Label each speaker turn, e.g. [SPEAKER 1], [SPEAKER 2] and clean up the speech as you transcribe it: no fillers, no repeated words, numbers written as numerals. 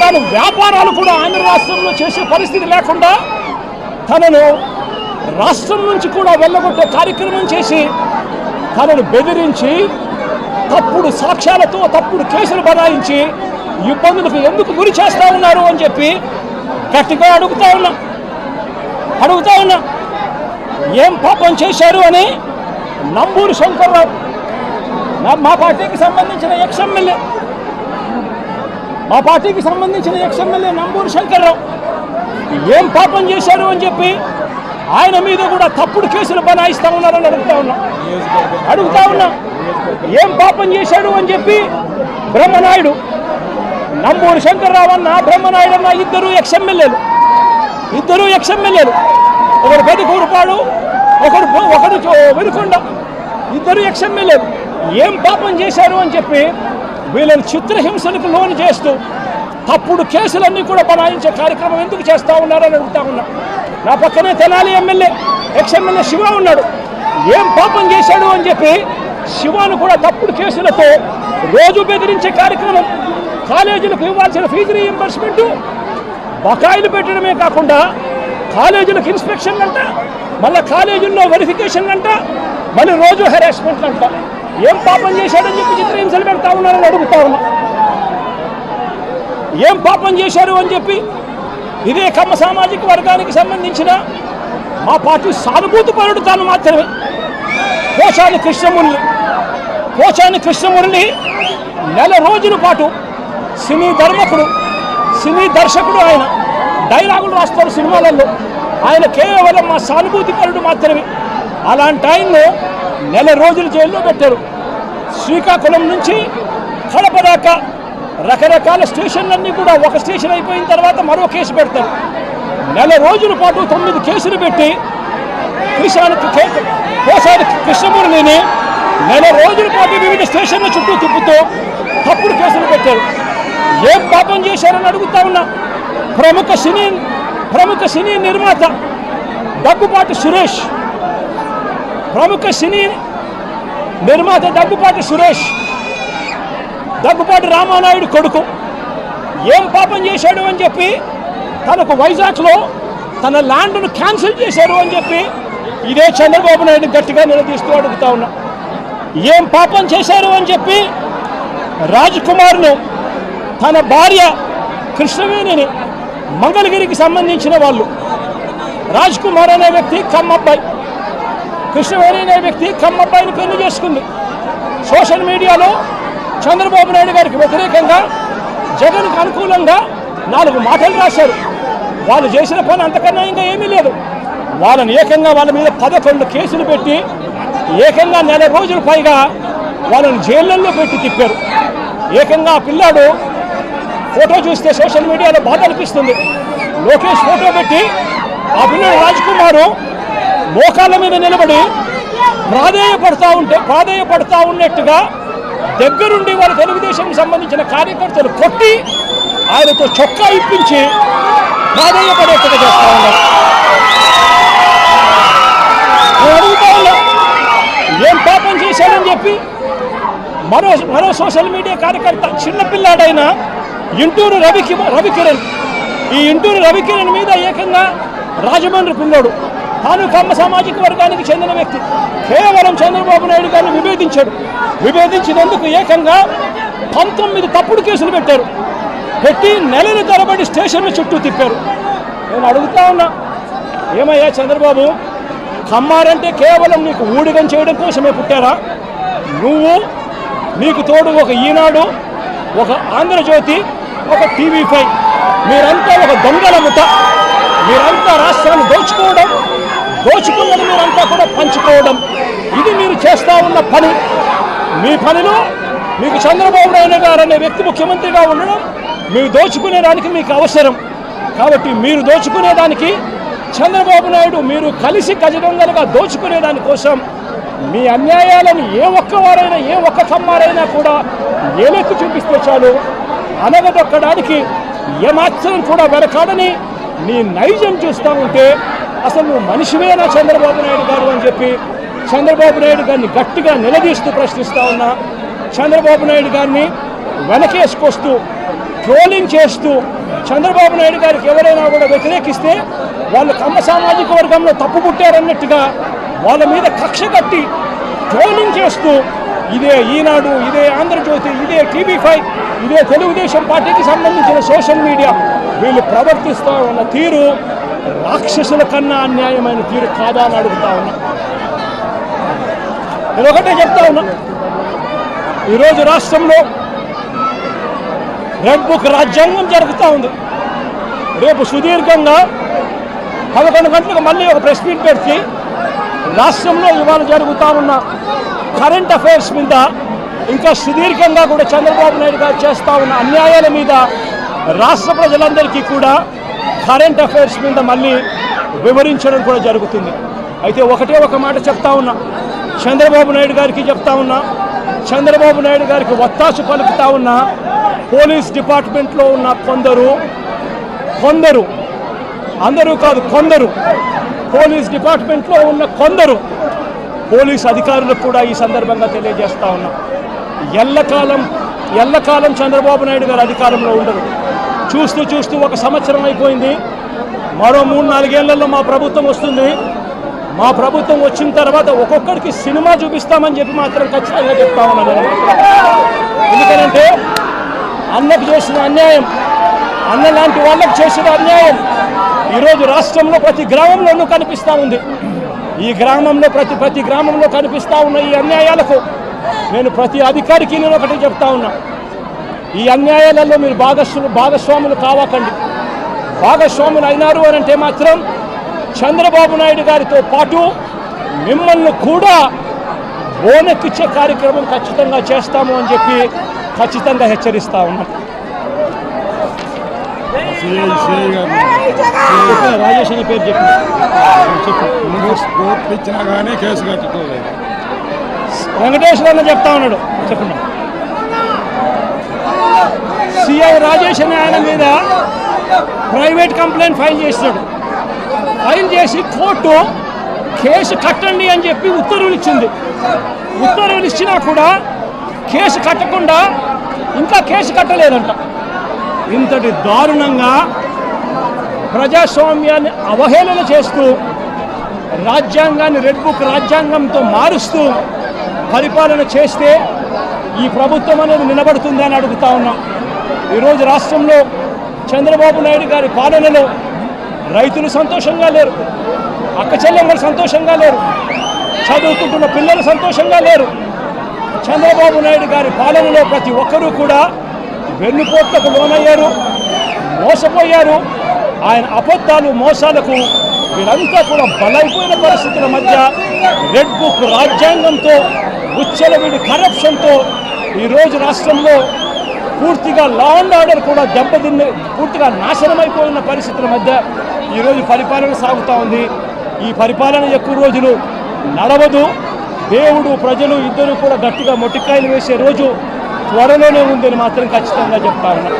[SPEAKER 1] తాను వ్యాపారాలు కూడా ఆంధ్ర రాష్ట్రంలో చేసే పరిస్థితి లేకుండా తనను రాష్ట్రం నుంచి కూడా వెళ్ళగొట్టే కార్యక్రమం చేసి తనను బెదిరించి తప్పుడు సాక్ష్యాలతో తప్పుడు కేసులు బనాయించి ఇబ్బందులకు ఎందుకు గురి చేస్తూ ఉన్నారు అని చెప్పి గట్టిగా అడుగుతా ఉన్నా ఏం పాపం చేశారు అని నంబూరు శంకర్రావు మా పార్టీకి సంబంధించిన ఎక్స్ ఎమ్మెల్యే నంబూరు శంకర్రావు ఏం పాపం చేశారు అని చెప్పి ఆయన మీద కూడా తప్పుడు కేసులు బనాయిస్తా ఉన్నారని అడుగుతా ఉన్నా ఏం పాపం చేశాడు అని చెప్పి బ్రహ్మనాయుడు నంబూరు శంకర్రావు అన్న బ్రహ్మనాయుడు అన్న ఇద్దరు ఎక్స్ ఎమ్మెల్యేలు ఒకరు పెదకూరుపాడు ఒకరు వెనుకొండ ఇద్దరు ఎక్స్ ఎమ్మెల్యేలు ఏం పాపం చేశారు అని చెప్పి వీళ్ళని చిత్రహింసలకు లోను చేస్తూ తప్పుడు కేసులన్నీ కూడా బనాయించే కార్యక్రమం ఎందుకు చేస్తూ ఉన్నారని అడుగుతా ఉన్నా. నా పక్కనే తెనాలి ఎక్స్ ఎమ్మెల్యే శివ ఉన్నాడు. ఏం పాపం చేశాడు అని చెప్పి శివాను కూడా తప్పుడు కేసులతో రోజు బెదిరించే కార్యక్రమం, కాలేజీలకు ఇవ్వాల్సిన ఫీజు రీయింబర్స్మెంట్ బకాయిలు పెట్టడమే కాకుండా కాలేజీలకు ఇన్స్పెక్షన్ అంట, మళ్ళీ కాలేజీల్లో వెరిఫికేషన్ అంట, మళ్ళీ రోజు హెరాస్మెంట్లు అంట. ఏం పాపం చేశాడని చెప్పి చిత్రహింసలు పెడతా ఉన్నారని అడుగుతా ఉన్నా. ఏం పాపం చేశారు అని చెప్పి ఇదే కమ్మ సామాజిక వర్గానికి సంబంధించిన మా పార్టీ సానుభూతి పరుడు తాను మాత్రమే పోచాని కృష్ణమురళి నెల రోజుల పాటు సినీ దర్శకుడు ఆయన డైలాగులు రాస్తారు సినిమాలలో. ఆయన కేవలం మా సానుభూతి పరుడు మాత్రమే. అలాంటి ఆయన్ను నెల రోజులు జైల్లో పెట్టారు. శ్రీకాకుళం నుంచి కడప దాకా రకరకాల స్టేషన్లన్నీ కూడా ఒక స్టేషన్ అయిపోయిన తర్వాత మరో కేసు పెడతారు. నెల రోజుల పాటు 9 కేసులు పెట్టి పోసాని కృష్ణమురళిని నెల రోజుల పాటు వివిధ స్టేషన్ల చుట్టూ తిప్పుతూ తప్పుడు కేసులు పెట్టారు. ఏం పాపం చేశారని అడుగుతా ఉన్నా. ప్రముఖ సినీ నిర్మాత దగ్గుపాటి సురేష్ దగ్గుపాటి రామానాయుడు కొడుకు ఏం పాపం చేశాడు అని చెప్పి తనకు వైజాగ్లో తన ల్యాండ్ను క్యాన్సిల్ చేశారు అని చెప్పి ఇదే చంద్రబాబు నాయుడు గట్టిగా నిలదీస్తూ అడుగుతా ఉన్నా. ఏం పాపం చేశారు అని చెప్పి రాజ్కుమార్ను తన భార్య కృష్ణవేణిని మంగళగిరికి సంబంధించిన వాళ్ళు, రాజ్కుమార్ అనే వ్యక్తి కమ్మబ్బాయి, కృష్ణవేణి అనే వ్యక్తి కమ్మబ్బాయిని పెళ్లి చేసుకుంది. సోషల్ మీడియాలో చంద్రబాబు నాయుడు గారికి వ్యతిరేకంగా జగన్కు అనుకూలంగా 4 మాటలు రాశారు. వాళ్ళు చేసిన పని అంతకన్నా ఇంకా ఏమీ లేదు. వాళ్ళని ఏకంగా వాళ్ళ మీద 11 కేసులు పెట్టి ఏకంగా నెల రోజుల పైగా వాళ్ళని జైళ్ళల్లో పెట్టి తిప్పారు. ఏకంగా ఆ పిల్లాడు ఫోటో చూస్తే సోషల్ మీడియాలో బాధ అనిపిస్తుంది. లోకేష్ ఫోటో పెట్టి ఆ పిల్లడు రాజ్కుమారు మోకాళ్ళ మీద నిలబడి ప్రాధేయపడతా ఉన్నట్టుగా దగ్గరుండి వాళ్ళ తెలుగుదేశం సంబంధించిన కార్యకర్తలు కొట్టి ఆయనతో చొక్కా ఇప్పించి ప్రాధేయపడేట్టుగా చేస్తా ఉన్నారు. అడుగుతా ఉన్నా ఏం పాపం చేశాడని చెప్పి మరో సోషల్ మీడియా కార్యకర్త చిన్నపిల్లాడైన ఇంటూరు రవికిరణ్, ఈ ఇంటూరు రవికిరణ్ మీద ఏకంగా రాజమండ్రి పిల్లోడు తాను కమ్మ సామాజిక వర్గానికి చెందిన వ్యక్తి కేవలం చంద్రబాబు నాయుడు గారిని విభేదించినందుకు ఏకంగా 19 తప్పుడు కేసులు పెట్టి నెలల తరబడి స్టేషన్ల చుట్టూ తిప్పారు. నేను అడుగుతా ఉన్నా, ఏమయ్యా చంద్రబాబు, కమ్మారంటే కేవలం నీకు ఊడిగం చేయడం కోసమే పుట్టారా? నీకు తోడు ఒక ఈనాడు, ఒక ఆంధ్రజ్యోతి, ఒక TV5, మీరంతా ఒక దొంగల ముఠ. మీరంతా రాష్ట్రాన్ని దోచుకున్నది మీరంతా కూడా పంచుకోవడం, ఇది మీరు చేస్తూ ఉన్న పని. మీ పనిలో మీకు చంద్రబాబు నాయుడు గారు అనే వ్యక్తి ముఖ్యమంత్రిగా ఉండడం, మీరు దోచుకునేదానికి మీకు అవసరం. కాబట్టి మీరు దోచుకునేదానికి చంద్రబాబు నాయుడు మీరు కలిసి గజదొంగలుగా దోచుకునేదానికోసం మీ అన్యాయాలను ఏ ఒక్క కమ్మారైనా కూడా ఏలెత్తి చూపిస్తే చాలు అనగదొక్కడానికి ఏమాత్రం కూడా వెనకాడని నీ నైజం చూస్తూ ఉంటే అసలు నువ్వు మనిషివేనా చంద్రబాబు నాయుడు గారు అని చెప్పి చంద్రబాబు నాయుడు గారిని గట్టిగా నిలదీస్తూ ప్రశ్నిస్తూ ఉన్నా. చంద్రబాబు నాయుడు గారిని వెనకేసుకొస్తూ ట్రోలింగ్ చేస్తూ చంద్రబాబు నాయుడు గారికి ఎవరైనా కూడా వ్యతిరేకిస్తే వాళ్ళు కమ్మ సామాజిక వర్గంలో తప్పు పుట్టారన్నట్టుగా వాళ్ళ మీద కక్ష కట్టి ట్రోలింగ్ చేస్తూ ఇదే ఈనాడు, ఇదే ఆంధ్రజ్యోతి, ఇదే TV5, ఇదే తెలుగుదేశం పార్టీకి సంబంధించిన సోషల్ మీడియా వీళ్ళు ప్రవర్తిస్తూ ఉన్న తీరు రాక్షసుల కన్నా అన్యాయమైన తీరు కాదా అని అడుగుతా ఉన్నా. నేను ఒకటే చెప్తా ఉన్నా, ఈరోజు రాష్ట్రంలో రెడ్ బుక్ రాజ్యాంగం జరుగుతూ ఉంది. రేపు సుదీర్ఘంగా 11 గంటలకు మళ్ళీ ఒక ప్రెస్ మీట్ పెట్టి రాష్ట్రంలో ఇవాళ జరుగుతూ ఉన్న కరెంట్ అఫైర్స్ మీద ఇంకా సుదీర్ఘంగా కూడా చంద్రబాబు నాయుడు గారు చేస్తూ ఉన్న అన్యాయాల మీద రాష్ట్ర ప్రజలందరికీ కూడా కరెంట్ అఫైర్స్ మీద మళ్ళీ వివరించడం కూడా జరుగుతుంది. అయితే ఒకటే ఒక మాట చెప్తా ఉన్నా, చంద్రబాబు నాయుడు గారికి చెప్తా ఉన్నా, చంద్రబాబు నాయుడు గారికి ఒత్తాసు పలుకుతా ఉన్నా పోలీస్ డిపార్ట్మెంట్లో ఉన్న కొందరు అందరూ కాదు కొందరు పోలీస్ డిపార్ట్మెంట్లో ఉన్న కొందరు పోలీస్ అధికారులకు కూడా ఈ సందర్భంగా తెలియజేస్తా ఉన్నా, ఎల్లకాలం చంద్రబాబు నాయుడు గారు అధికారంలో ఉండరు. చూస్తూ 1 సంవత్సరం అయిపోయింది. మరో 3-4 ఏళ్లలో మా ప్రభుత్వం వస్తుంది. మా ప్రభుత్వం వచ్చిన తర్వాత ఒక్కొక్కరికి సినిమా చూపిస్తామని చెప్పి మాత్రం ఖచ్చితంగా చెప్తా ఉన్నాను. ఎందుకంటే అన్నకు చేసిన అన్యాయం, అన్న లాంటి వాళ్ళకు చేసిన అన్యాయం ఈరోజు రాష్ట్రంలో ప్రతి గ్రామంలోనూ కనిపిస్తూ ఉంది. ఈ గ్రామంలో ప్రతి గ్రామంలో కనిపిస్తూ ఉన్న ఈ అన్యాయాలకు నేను ప్రతి అధికారికి నేను ఒకటి చెప్తా ఉన్నా, ఈ అన్యాయాలలో మీరు భాగస్వాములు కావకండి. భాగస్వాములు అయినారు అని అంటే మాత్రం చంద్రబాబు నాయుడు గారితో పాటు మిమ్మల్ని కూడా బోనెక్కిచ్చే కార్యక్రమం ఖచ్చితంగా చేస్తాము అని చెప్పి ఖచ్చితంగా హెచ్చరిస్తా ఉన్నాం. రాజేష్ అనే పేరు
[SPEAKER 2] చెప్పినా కానీ కేసు కట్టుకోలేదు.
[SPEAKER 1] వెంకటేశ్వర చెప్తా ఉన్నాడు, చెప్పండి. సిఐ రాజేష్ అనే ఆయన మీద ప్రైవేట్ కంప్లైంట్ ఫైల్ చేసినాడు. ఫైల్ చేసి కోర్టు కేసు కట్టండి అని చెప్పి ఉత్తర్వులు ఇచ్చింది. ఉత్తర్వులు ఇచ్చినా కూడా కేసు కట్టకుండా ఇంకా కేసు కట్టలేదంట. ఇంతటి దారుణంగా ప్రజాస్వామ్యాన్ని అవహేళన చేస్తూ రాజ్యాంగాన్ని రెడ్ బుక్ రాజ్యాంగంతో మారుస్తూ పరిపాలన చేస్తే ఈ ప్రభుత్వం అనేది నిలబడుతుందా అని అడుగుతా ఉన్నాం. ఈరోజు రాష్ట్రంలో చంద్రబాబు నాయుడు గారి పాలనలో రైతులు సంతోషంగా లేరు, అక్క చెల్లెమ్మలు సంతోషంగా లేరు, చదువుకుంటున్న పిల్లలు సంతోషంగా లేరు. చంద్రబాబు నాయుడు గారి పాలనలో ప్రతి ఒక్కరూ కూడా వెన్నుపోట్లకు లోనయ్యారు, మోసపోయారు. ఆయన అబద్ధాలు మోసాలకు వీరంతా కూడా బలైపోయిన పరిస్థితుల మధ్య రెడ్ బుక్ రాజ్యాంగంతో ఉచ్చలవిడి కరప్షన్తో ఈరోజు రాష్ట్రంలో పూర్తిగా లా అండ్ ఆర్డర్ కూడా పూర్తిగా నాశనమైపోయిన పరిస్థితుల మధ్య ఈరోజు పరిపాలన సాగుతూ ఉంది. ఈ పరిపాలన ఎక్కువ రోజులు నడవదు. దేవుడు ప్రజలు ఇద్దరు కూడా గట్టిగా మొట్టికాయలు వేసే రోజు త్వరలోనే ఉందని మాత్రం ఖచ్చితంగా చెప్తా ఉన్నా.